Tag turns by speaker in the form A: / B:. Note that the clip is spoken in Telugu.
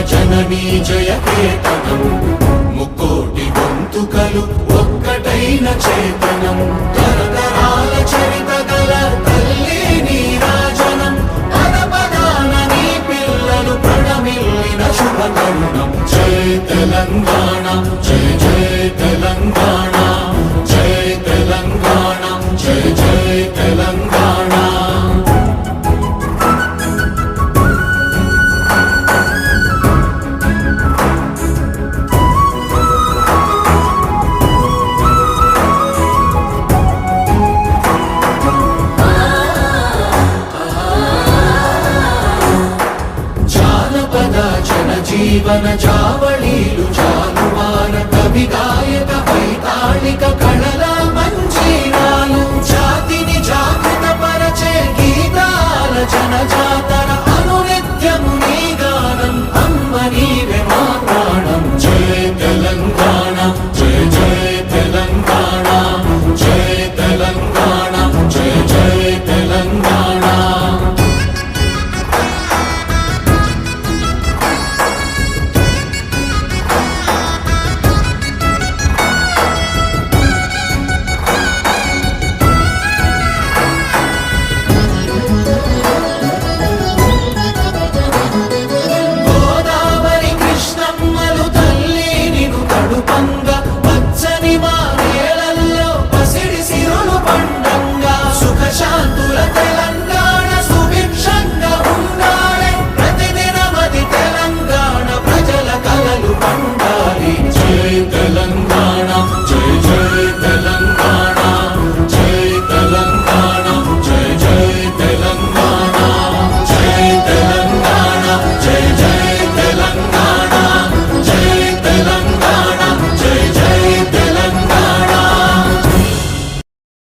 A: జననీ జయకేతనం ముక్కోటి గొంతుకలు ఒక్కటైన చేతనం తరతరాల చరిత గల తల్లి నీరాజనం పద పదాన నీ పిల్లలు ప్రణమిల్లిన శుభ తరుణం జయ తెలంగాణ జయ జయ తెలంగాణ జయ తెలంగాణ జయ జయ తెలంగాణ జీవన జావళీలు జాలువాన కవిగా